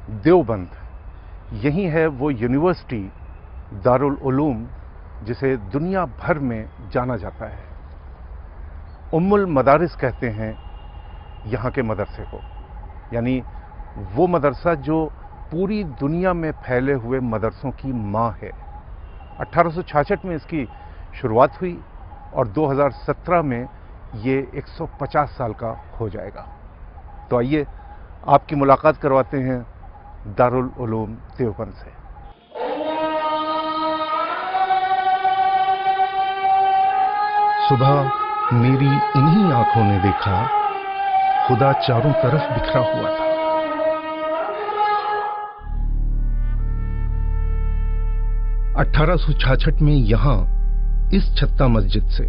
देवबंद, यही है वो यूनिवर्सिटी दारुल उलूम जिसे दुनिया भर में जाना जाता है। उम्मुल मदारिस कहते हैं यहाँ के मदरसे को, यानी वो मदरसा जो पूरी दुनिया में फैले हुए मदरसों की माँ है। 1866 में इसकी शुरुआत हुई और 2017 में ये 150 साल का हो जाएगा। तो आइए आपकी मुलाकात करवाते हैं दारुल उलूम देवबंद से। सुबह मेरी इन्हीं आंखों ने देखा खुदा चारों तरफ बिखरा हुआ था। (1866) में यहां इस छत्ता मस्जिद से,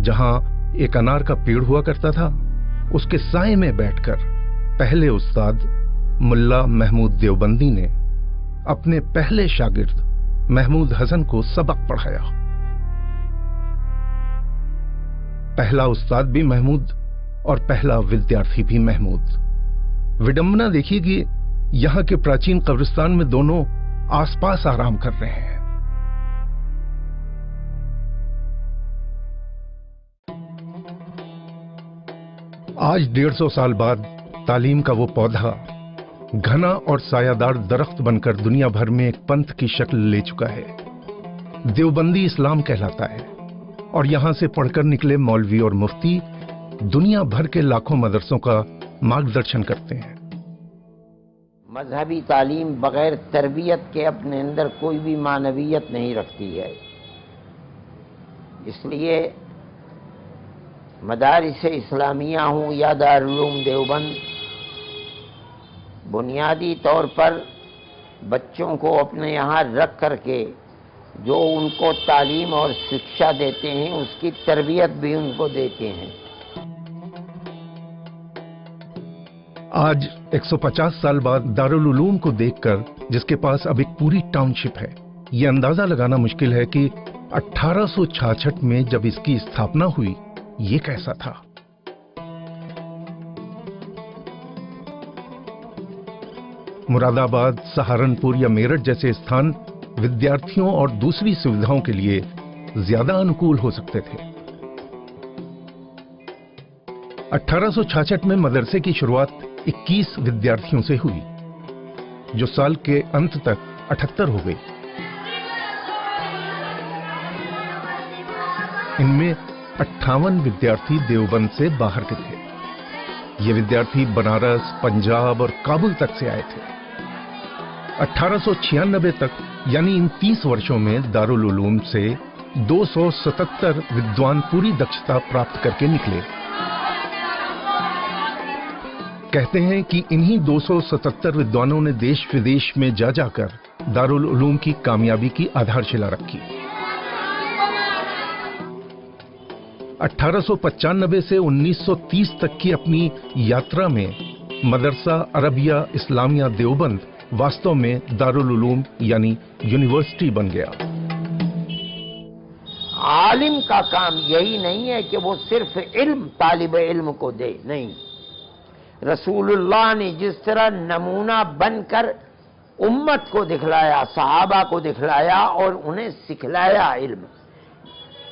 जहां एक अनार का पेड़ हुआ करता था, उसके साए में बैठकर पहले उस्ताद मुल्ला महमूद देवबंदी ने अपने पहले शागिर्द महमूद हसन को सबक पढ़ाया। पहला उस्ताद भी महमूद और पहला विद्यार्थी भी महमूद। विडंबना देखिए कि यहां के प्राचीन कब्रिस्तान में दोनों आसपास आराम कर रहे हैं। आज 150 साल बाद तालीम का वो पौधा घना और सायादार दरख्त बनकर दुनिया भर में एक पंथ की शक्ल ले चुका है। देवबंदी इस्लाम कहलाता है और यहां से पढ़कर निकले मौलवी और मुफ्ती दुनिया भर के लाखों मदरसों का मार्गदर्शन करते हैं। मजहबी तालीम बगैर तरबियत के अपने अंदर कोई भी मानवियत नहीं रखती है। इसलिए मदारिस इस्लामिया हूँ या दारुल उलूम देवबंद, बुनियादी तौर पर बच्चों को अपने यहाँ रख करके जो उनको तालीम और शिक्षा देते हैं उसकी तरबियत भी उनको देते हैं। आज 150 साल बाद दारुल उलूम को देखकर, जिसके पास अब एक पूरी टाउनशिप है, ये अंदाजा लगाना मुश्किल है कि 1866 में जब इसकी स्थापना हुई ये कैसा था। मुरादाबाद, सहारनपुर या मेरठ जैसे स्थान विद्यार्थियों और दूसरी सुविधाओं के लिए ज्यादा अनुकूल हो सकते थे। 1866 में मदरसे की शुरुआत 21 विद्यार्थियों से हुई, जो साल के अंत तक 78 हो गई। इनमें 58 विद्यार्थी देवबंद से बाहर के थे। ये विद्यार्थी बनारस, पंजाब और काबुल तक से आए थे। 1896 तक, यानी इन 30 वर्षों में दारुल उलूम से 277 विद्वान पूरी दक्षता प्राप्त करके निकले। कहते हैं कि इन्हीं 277 विद्वानों ने देश विदेश में जा जाकर दारुल उलूम की कामयाबी की आधारशिला रखी। 1895 से 1930 तक की अपनी यात्रा में मदरसा अरबिया इस्लामिया देवबंद वास्तव में दारुल उलूम यानी यूनिवर्सिटी बन गया। आलिम का काम यही नहीं है कि वो सिर्फ इल्म तालिब इल्म को दे, नहीं। रसूलुल्लाह ने जिस तरह नमूना बनकर उम्मत को दिखलाया, सहाबा को दिखलाया और उन्हें सिखलाया इल्म,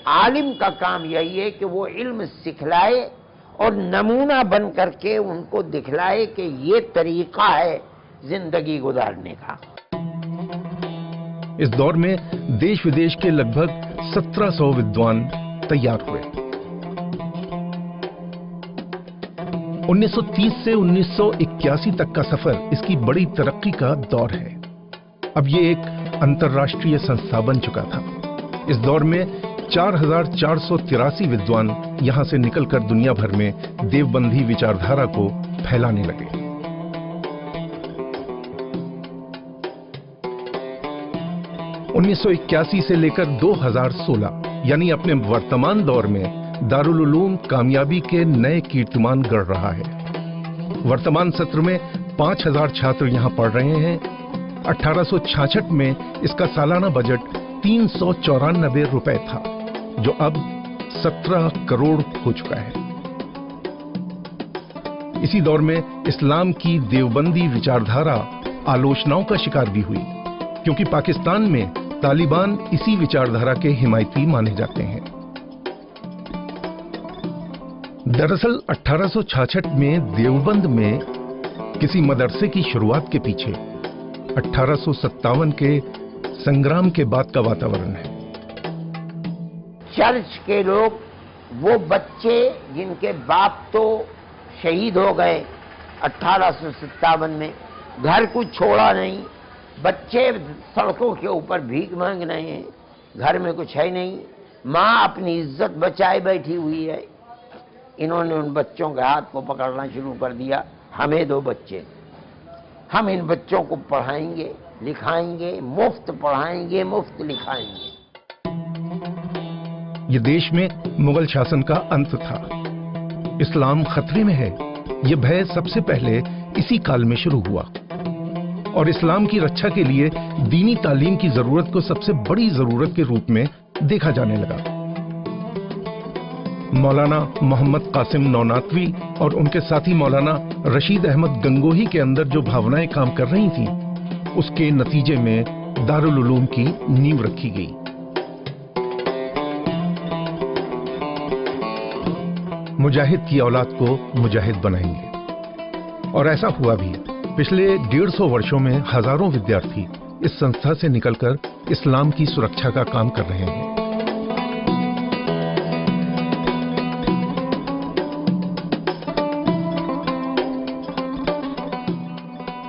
आलिम का काम यही है कि वो इल्म सिखलाए और नमूना बन करके उनको दिखलाए कि ये तरीका है जिंदगी गुजारने का। इस दौर में देश विदेश के लगभग 1700 विद्वान तैयार हुए। 1930 से 1981 तक का सफर इसकी बड़ी तरक्की का दौर है। अब ये एक अंतर्राष्ट्रीय संस्था बन चुका था। इस दौर में 4483 विद्वान यहां से निकलकर दुनिया भर में देवबंदी विचारधारा को फैलाने लगे। उन्नीस सौ 81 से लेकर 2016, यानी अपने वर्तमान दौर में दारुल उलूम कामयाबी के नए कीर्तिमान गढ़ रहा है। वर्तमान सत्र में 5000 छात्र यहां पढ़ रहे हैं। 1866 में इसका सालाना बजट 394 रुपए था, जो अब 17 करोड़ हो चुका है। इसी दौर में इस्लाम की देवबंदी विचारधारा आलोचनाओं का शिकार भी हुई, क्योंकि पाकिस्तान में तालिबान इसी विचारधारा के हिमायती माने जाते हैं। दरअसल 1866 में देवबंद में किसी मदरसे की शुरुआत के पीछे 1857 के संग्राम के बाद का वातावरण है। चर्च के लोग, वो बच्चे जिनके बाप तो शहीद हो गए 1857 में, घर कुछ छोड़ा नहीं, बच्चे सड़कों के ऊपर भीख मांग रहे हैं, घर में कुछ है नहीं, माँ अपनी इज्जत बचाए बैठी हुई है। इन्होंने उन बच्चों के हाथ को पकड़ना शुरू कर दिया, हमें दो बच्चे, हम इन बच्चों को पढ़ाएंगे लिखाएंगे, मुफ्त पढ़ाएंगे मुफ्त लिखाएंगे। ये देश में मुगल शासन का अंत था, इस्लाम खतरे में है, ये भय सबसे पहले इसी काल में शुरू हुआ और इस्लाम की रक्षा के लिए दीनी तालीम की जरूरत को सबसे बड़ी जरूरत के रूप में देखा जाने लगा। मौलाना मोहम्मद कासिम नौनातवी और उनके साथी मौलाना रशीद अहमद गंगोही के अंदर जो भावनाएं काम कर रही थीं, उसके नतीजे में दारुल उलूम की नींव रखी गई। मुजाहिद की औलाद को मुजाहिद बनाएंगे, और ऐसा हुआ भी। पिछले 150 वर्षों में हजारों विद्यार्थी इस संस्था से निकलकर इस्लाम की सुरक्षा का काम कर रहे हैं।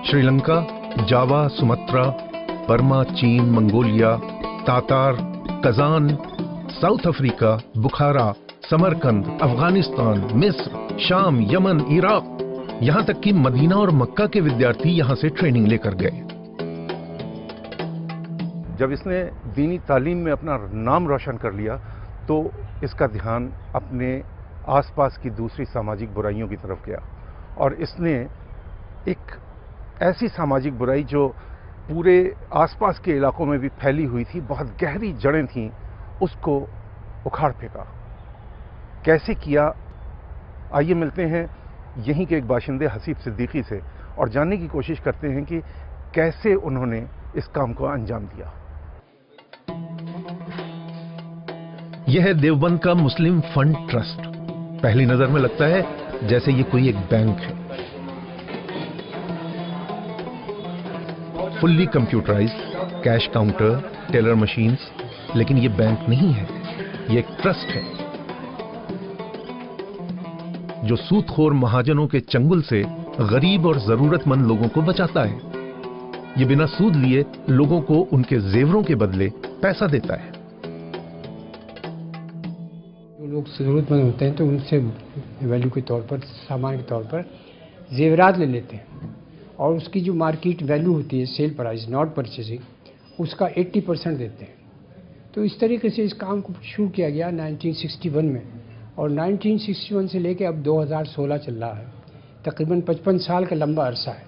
श्रीलंका, जावा, सुमात्रा, बर्मा, चीन, Mongolia, Tatar, Kazan, South Africa, Bukhara, Samarkand, Afghanistan, मिस्र, शाम, यमन, इराक, यहां तक कि मदीना और मक्का के विद्यार्थी यहां से ट्रेनिंग लेकर गए। जब इसने दीनी तालीम में अपना नाम रोशन कर लिया तो इसका ध्यान अपने आसपास की दूसरी सामाजिक बुराइयों की तरफ गया और इसने एक ऐसी सामाजिक बुराई जो पूरे आसपास के इलाकों में भी फैली हुई थी, बहुत गहरी जड़ें थीं, उसको उखाड़ फेंका। कैसे किया, आइए मिलते हैं यहीं के एक बाशिंदे हसीब सिद्दीकी से और जानने की कोशिश करते हैं कि कैसे उन्होंने इस काम को अंजाम दिया। यह है देवबंद का मुस्लिम फंड ट्रस्ट। पहली नजर में लगता है जैसे ये कोई एक बैंक है। Fully computerised, cash counter, teller machines, लेकिन ये बैंक नहीं है, ये एक ट्रस्ट है जो सूदखोर महाजनों के चंगुल से गरीब और जरूरतमंद लोगों को बचाता है। ये बिना सूद लिए लोगों को उनके जेवरों के बदले पैसा देता है। जो लोग जरूरतमंद होते हैं तो उनसे वैल्यू के तौर पर, सामान के तौर पर जेवरात ले लेते हैं और उसकी जो मार्केट वैल्यू होती है, सेल प्राइस नॉट परचेजिंग, उसका 80% देते हैं। तो इस तरीके से इस काम को शुरू किया गया 1961 में और 1961 से लेकर अब 2016 चल रहा है। तकरीबन 55 साल का लंबा अरसा है।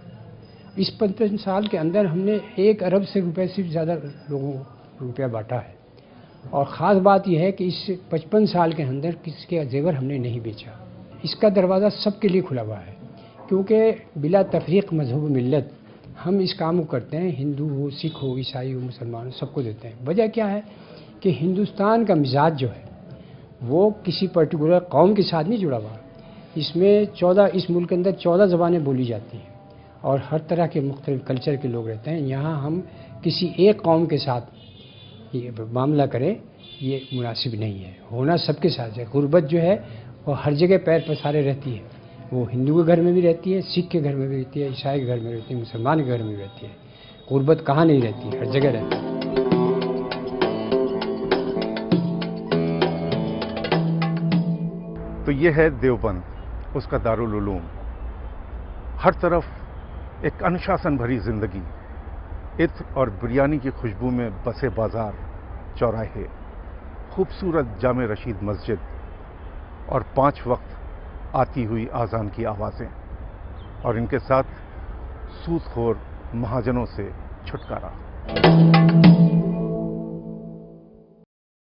इस 55 साल के अंदर हमने 1 अरब से रुपए से ज़्यादा लोगों को रुपया बांटा है और ख़ास बात यह है कि इस 55 साल के अंदर किसके जेवर हमने नहीं बेचा। इसका दरवाज़ा सबके लिए खुला हुआ है क्योंकि बिला तफरीक मजहब मिल्लत हम इस काम को करते हैं। हिंदू हो, सिख हो, ईसाई हो, मुसलमान हो, सबको देते हैं। वजह क्या है कि हिंदुस्तान का मिजाज जो है वो किसी पर्टिकुलर कौम के साथ नहीं जुड़ा हुआ। इसमें 14, इस मुल्क के अंदर 14 ज़बानें बोली जाती हैं और हर तरह के मुख्तलिफ कल्चर के लोग रहते हैं। यहाँ हम किसी एक कौम के साथ ये मामला करें, ये मुनासिब नहीं है। होना सबके साथ है। गुर्बत जो है वो हर जगह पैर पसारे रहती है। वो हिंदू के घर में भी रहती है, सिख के घर में भी रहती है, ईसाई के घर में रहती है, मुसलमान के घर में भी रहती है। गुर्बत कहाँ नहीं रहती है, हर जगह रहती है। तो ये है देवबंद, उसका दारुल उलूम। हर तरफ एक अनुशासन भरी जिंदगी, इत्र और बिरयानी की खुशबू में बसे बाजार, चौराहे, खूबसूरत जामे रशीद मस्जिद और 5 वक्त आती हुई आज़ान की आवाज़ें और इनके साथ सूदखोर महाजनों से छुटकारा।